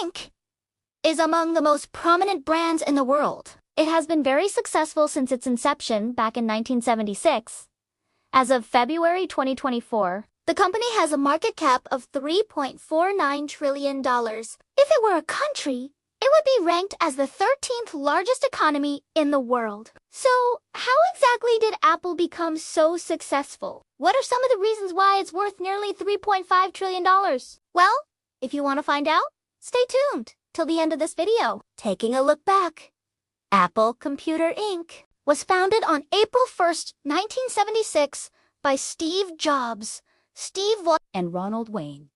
Inc. is among the most prominent brands in the world. It has been very successful since its inception back in 1976. As of February 2024, the company has a market cap of $3.49 trillion. If it were a country, it would be ranked as the 13th largest economy in the world. So, how exactly did Apple become so successful? What are some of the reasons why it's worth nearly $3.5 trillion? Well, if you want to find out, stay tuned till the end of this video. Taking a look back, Apple Computer Inc. was founded on April 1st, 1976 by Steve Jobs, and Ronald Wayne.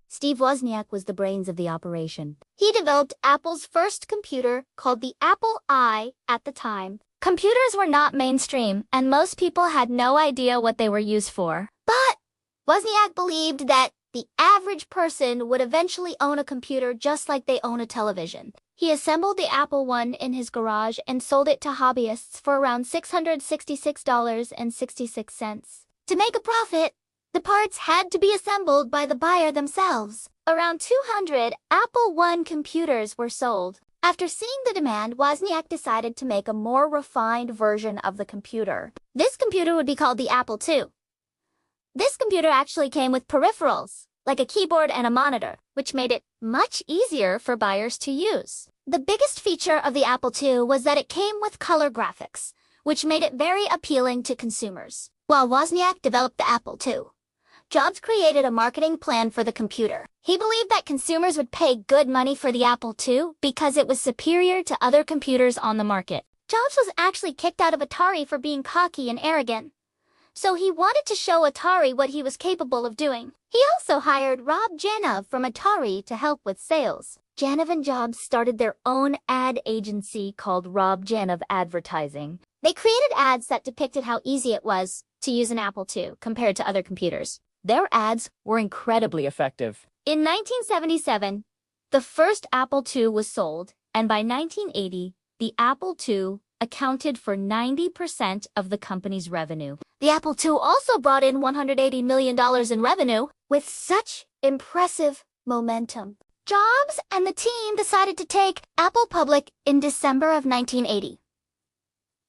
Steve Wozniak was the brains of the operation. He developed Apple's first computer, called the Apple I, at the time. Computers were not mainstream, and most people had no idea what they were used for. But Wozniak believed that the average person would eventually own a computer just like they own a television. He assembled the Apple I in his garage and sold it to hobbyists for around $666.66. To make a profit, the parts had to be assembled by the buyer themselves. Around 200 Apple I computers were sold. After seeing the demand, Wozniak decided to make a more refined version of the computer. This computer would be called the Apple II. This computer actually came with peripherals, like a keyboard and a monitor, which made it much easier for buyers to use. The biggest feature of the Apple II was that it came with color graphics, which made it very appealing to consumers. While Wozniak developed the Apple II, Jobs created a marketing plan for the computer. He believed that consumers would pay good money for the Apple II because it was superior to other computers on the market. Jobs was actually kicked out of Atari for being cocky and arrogant, so he wanted to show Atari what he was capable of doing. He also hired Rob Janov from Atari to help with sales. Janov and Jobs started their own ad agency called Rob Janov Advertising. They created ads that depicted how easy it was to use an Apple II compared to other computers. Their ads were incredibly effective. In 1977, the first Apple II was sold, and by 1980, the Apple II accounted for 90% of the company's revenue. The Apple II also brought in $180 million in revenue. With such impressive momentum, Jobs and the team decided to take Apple public in December of 1980.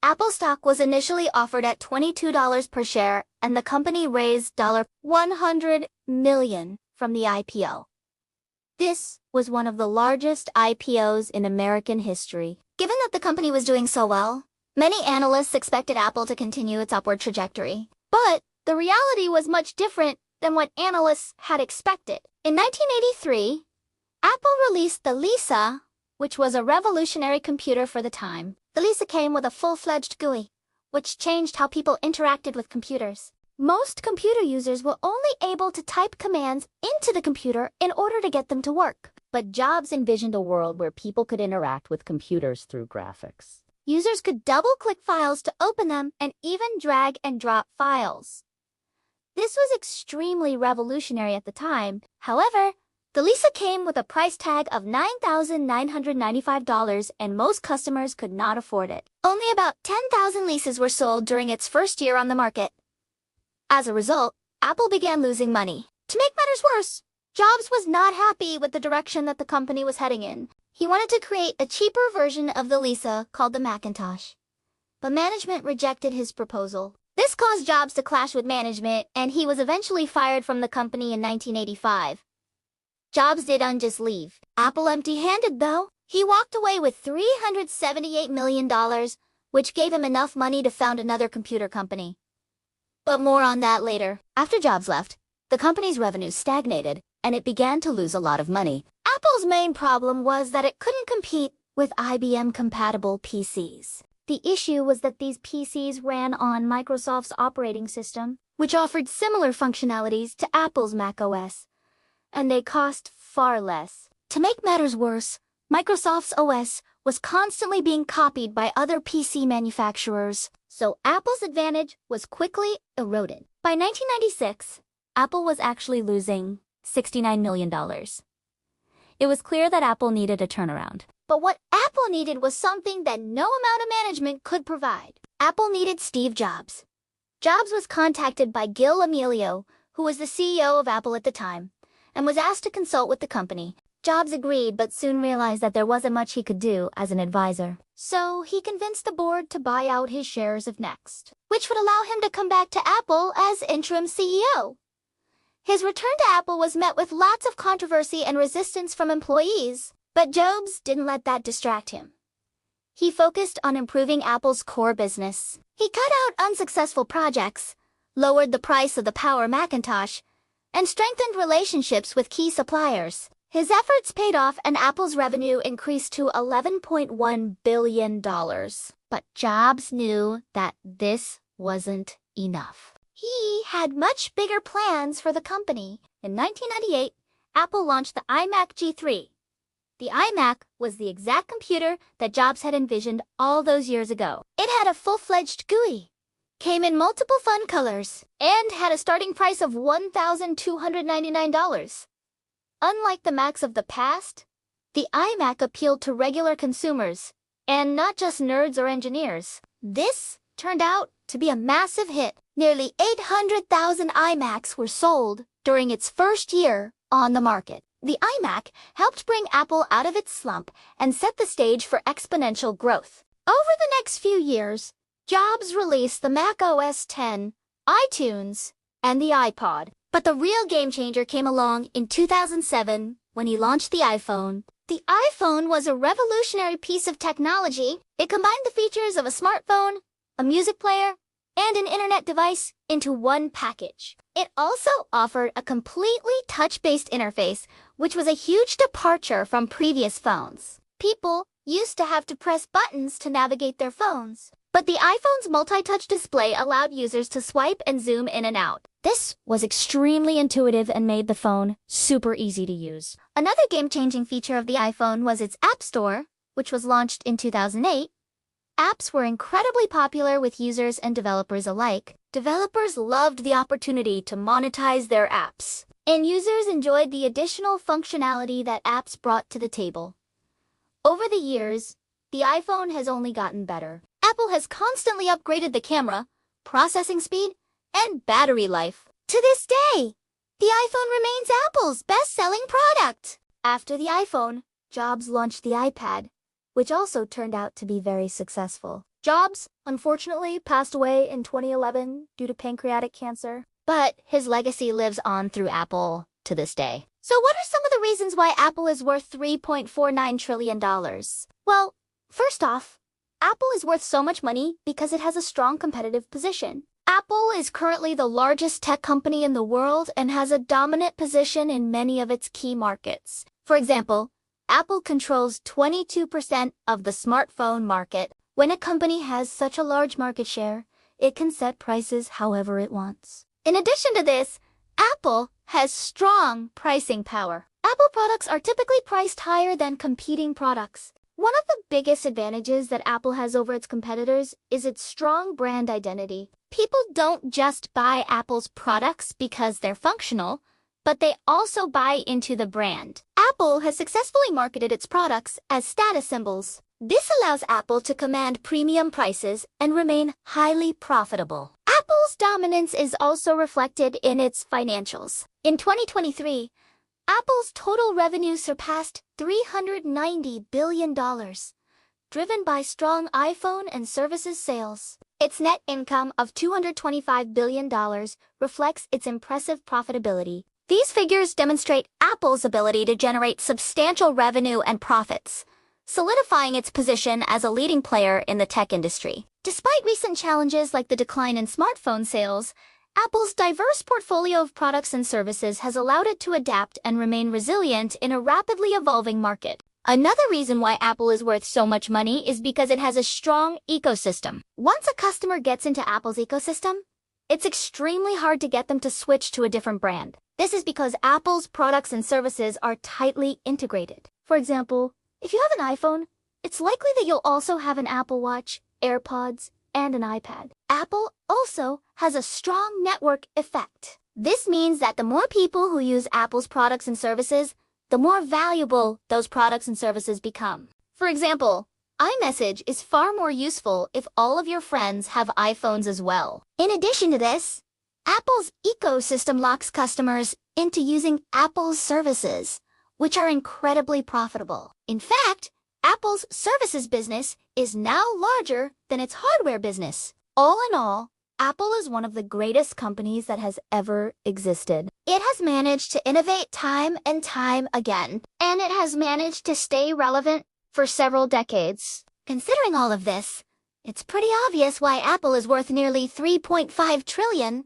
Apple stock was initially offered at $22 per share, and the company raised $100 million from the IPO. This was one of the largest IPOs in American history. Given that the company was doing so well, many analysts expected Apple to continue its upward trajectory. But the reality was much different than what analysts had expected. In 1983, Apple released the Lisa, which was a revolutionary computer for the time. The Lisa came with a full-fledged GUI, which changed how people interacted with computers. Most computer users were only able to type commands into the computer in order to get them to work. But Jobs envisioned a world where people could interact with computers through graphics. Users could double-click files to open them and even drag and drop files. This was extremely revolutionary at the time. However, the Lisa came with a price tag of $9,995, and most customers could not afford it. Only about 10,000 Lisas were sold during its first year on the market. As a result, Apple began losing money. To make matters worse, Jobs was not happy with the direction that the company was heading in. He wanted to create a cheaper version of the Lisa called the Macintosh, but management rejected his proposal. This caused Jobs to clash with management, and he was eventually fired from the company in 1985. Jobs didn't just leave Apple empty-handed, though. He walked away with $378 million, which gave him enough money to found another computer company. But more on that later. After Jobs left, the company's revenues stagnated, and it began to lose a lot of money. Apple's main problem was that it couldn't compete with IBM-compatible PCs. The issue was that these PCs ran on Microsoft's operating system, which offered similar functionalities to Apple's macOS, and they cost far less. To make matters worse, Microsoft's OS was constantly being copied by other PC manufacturers, so Apple's advantage was quickly eroded. By 1996, Apple was actually losing $69 million. It was clear that Apple needed a turnaround. But what Apple needed was something that no amount of management could provide. Apple needed Steve Jobs. Jobs was contacted by Gil Amelio, who was the CEO of Apple at the time, and was asked to consult with the company. Jobs agreed but soon realized that there wasn't much he could do as an advisor. So he convinced the board to buy out his shares of Next, which would allow him to come back to Apple as interim CEO. His return to Apple was met with lots of controversy and resistance from employees, but Jobs didn't let that distract him. He focused on improving Apple's core business. He cut out unsuccessful projects, lowered the price of the power Macintosh, and strengthened relationships with key suppliers. His efforts paid off and Apple's revenue increased to $11.1 billion. But Jobs knew that this wasn't enough. He had much bigger plans for the company. In 1998, Apple launched the iMac G3. The iMac was the exact computer that Jobs had envisioned all those years ago. It had a full-fledged GUI, came in multiple fun colors, and had a starting price of $1,299. Unlike the Macs of the past, the iMac appealed to regular consumers, and not just nerds or engineers. This turned out to be a massive hit. Nearly 800,000 iMacs were sold during its first year on the market. The iMac helped bring Apple out of its slump and set the stage for exponential growth. Over the next few years, Jobs released the Mac OS X, iTunes, and the iPod. But the real game changer came along in 2007 when he launched the iPhone. The iPhone was a revolutionary piece of technology. It combined the features of a smartphone, a music player, and an internet device into one package. It also offered a completely touch-based interface, which was a huge departure from previous phones. People used to have to press buttons to navigate their phones, but the iPhone's multi-touch display allowed users to swipe and zoom in and out. This was extremely intuitive and made the phone super easy to use. Another game-changing feature of the iPhone was its App Store, which was launched in 2008. Apps were incredibly popular with users and developers alike. Developers loved the opportunity to monetize their apps, and users enjoyed the additional functionality that apps brought to the table. Over the years, the iPhone has only gotten better. Apple has constantly upgraded the camera, processing speed, and battery life. To this day, the iPhone remains Apple's best-selling product. After the iPhone, Jobs launched the iPad, which also turned out to be very successful. Jobs, unfortunately, passed away in 2011 due to pancreatic cancer, but his legacy lives on through Apple to this day. So what are some of the reasons why Apple is worth $3.49 trillion? Well, first off, Apple is worth so much money because it has a strong competitive position. Apple is currently the largest tech company in the world and has a dominant position in many of its key markets. For example, Apple controls 22% of the smartphone market. When a company has such a large market share, it can set prices however it wants. In addition to this, Apple has strong pricing power. Apple products are typically priced higher than competing products. One of the biggest advantages that Apple has over its competitors is its strong brand identity. People don't just buy Apple's products because they're functional, but they also buy into the brand. Apple has successfully marketed its products as status symbols. This allows Apple to command premium prices and remain highly profitable. Apple's dominance is also reflected in its financials. In 2023, Apple's total revenue surpassed $390 billion, driven by strong iPhone and services sales. Its net income of $225 billion reflects its impressive profitability. These figures demonstrate Apple's ability to generate substantial revenue and profits, solidifying its position as a leading player in the tech industry. Despite recent challenges like the decline in smartphone sales, Apple's diverse portfolio of products and services has allowed it to adapt and remain resilient in a rapidly evolving market. Another reason why Apple is worth so much money is because it has a strong ecosystem. Once a customer gets into Apple's ecosystem, it's extremely hard to get them to switch to a different brand. This is because Apple's products and services are tightly integrated. For example, if you have an iPhone, it's likely that you'll also have an Apple Watch, AirPods, and an iPad. Apple also has a strong network effect. This means that the more people who use Apple's products and services, the more valuable those products and services become. For example, iMessage is far more useful if all of your friends have iPhones as well. In addition to this, Apple's ecosystem locks customers into using Apple's services, which are incredibly profitable. In fact, Apple's services business is now larger than its hardware business. All in all, Apple is one of the greatest companies that has ever existed. It has managed to innovate time and time again, and it has managed to stay relevant for several decades. Considering all of this, it's pretty obvious why Apple is worth nearly $3.5 trillion